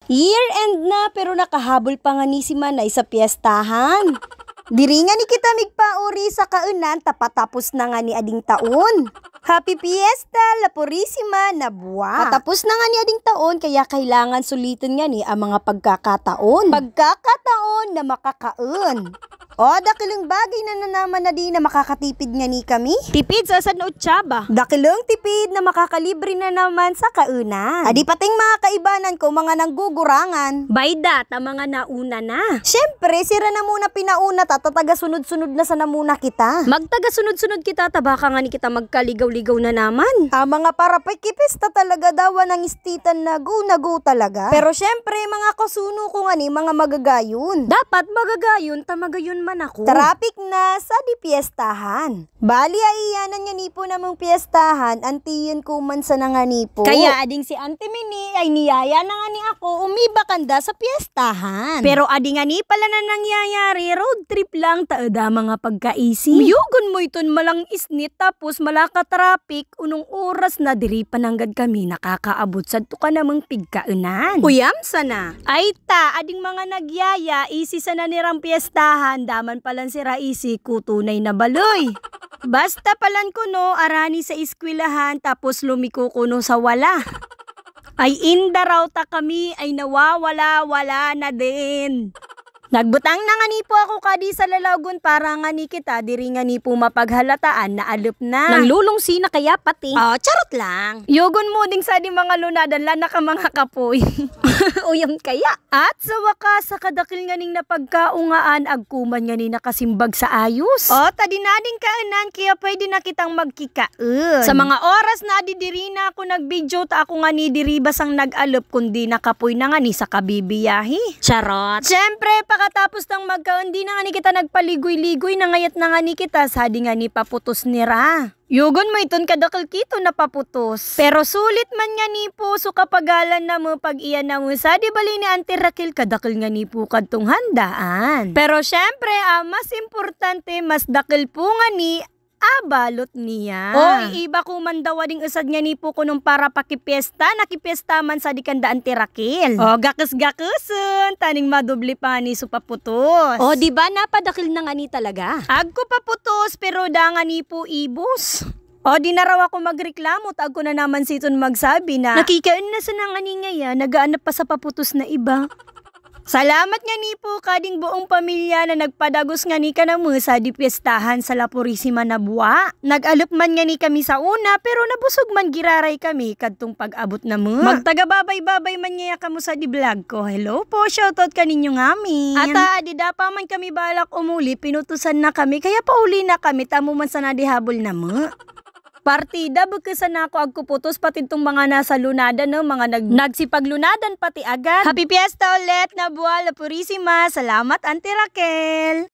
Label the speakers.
Speaker 1: Year end na pero nakahabol pa nga ni si Manay sa piyestahan. Diri nga ni kita migpauri sa kaunan tapatapos na nga ni ading taon. Happy Fiesta La Purisima na buwa. Patapos na nga ni ading taon kaya kailangan sulitin nga ni ang mga pagkakataon. Pagkakataon na makakaon. O, dakilang bagay na naman na di na makakatipid nga ni kami.
Speaker 2: Tipid sa sad na utsaba.
Speaker 1: Dakilang tipid na makakalibre na naman sa kaunan. Adi pating mga kaibanan ko mga nanggugurangan.
Speaker 2: Bayda, ta mga nauna na.
Speaker 1: Siyempre, sira na muna pinauna tataga sunod-sunod na sana muna kita.
Speaker 2: Magtaga sunod-sunod kita, tabaka nga ni kita magkaligaw-ligaw na naman.
Speaker 1: Mga parapikipista talaga daw ng istitan na go talaga. Pero siyempre, mga kasuno ko nga ni mga magagayon.
Speaker 2: Dapat magagayon, tamagayon man ako.
Speaker 1: Traffic na sa di piyestahan. Bali ay iyanan nga nipo namang piyestahan, antiyon ko man sa nga nipo.
Speaker 2: Kaya ading si Auntie Mini ay niyaya na nga ni ako umibakanda sa piyestahan. Pero ading nga ni pala na nangyayari, road trip lang taada mga pagkaisi. Miyugon mo iton malang isnit tapos malaka traffic, unong oras na diri pananggad kami nakakaabot sa tuka namang pigkaunan. Uyam sana. Ay ta, ading mga nagyaya, isi sana nirang piyestahan, daman palan si Raisi kutunay na baloy. Basta palan ko no, arani sa iskwilahan tapos lumiko ko no sa wala. Ay inda raw ta kami ay nawawala-wala na din. Nagbutang na nga ni po ako kadi sa lalagon para nga ni kita diri nga ni po mapaghalataan na alup na. Nang lulungsi na kaya pati.
Speaker 1: Oh, charot lang.
Speaker 2: Yugon mo ding sa di mga lunadan lana ka mga kapoy. Uyam kaya. At sa wakas sa kadakil nga ning napagkaungaan agkuman nga ni nakasimbag sa ayos.
Speaker 1: Oh, tadi na ding kaanan kaya pwede na kitang magkikaon.
Speaker 2: Sa mga oras na adidiri na ako nagbidyo ta ako nga ni diri basang nag-alup kundi nakapoy na nga ni sa kabibiyahi.
Speaker 1: Charot.
Speaker 2: Siyempre, pakatapos ng magkaon, di na nga ni kita nagpaligoy-ligoy na ngayat na nga ni kita, sadi nga ni paputos nira. Yugon mo iton kadakal kito na paputos. Pero sulit man nga ni po, so kapagalan na mo pag iyan na mo, sadi bali ni Auntie Raquel kadakal nga ni po kadtong handaan. Pero syempre, mas importante, mas dakil po nga ni balot niya. Oy, iba ko man daw ding usad nga ni po kunong para pakipiesta, nakipiesta man sa dikanda Auntie Raquel. Gakus-gakusun, taning madubli pa ni so paputos.
Speaker 1: Di ba napadakil na nga ni talaga?
Speaker 2: Agko paputos, pero da nga ni po ibos. Di na raw ako magreklamo, tag ko na naman siton magsabi na nakikain na sa nang ani ngaya, nagaanap pa sa paputos na iba. Salamat nga ni po kading buong pamilya na nagpadagos nga ni ka na mo sa di piyestahan sa La Purisima na buwa. Nag-alup man nga ni kami sa una pero nabusog man giraray kami kadtong pag-abot na mo. Magtaga-babay-babay man nga ka mo sa di vlog ko. Hello po, shoutout ka ninyo ngamin. Ata, adida pa man kami balak umuli, pinutusan na kami kaya pauli na kami, tamo man sa nadihabol na mo. Partida, buksan na ako agkuputos pati itong mga nasa lunadan, no? Mga nagsipaglunadan pati agad. Happy Fiesta ulit na buwa La Purisima. Salamat, Auntie Raquel.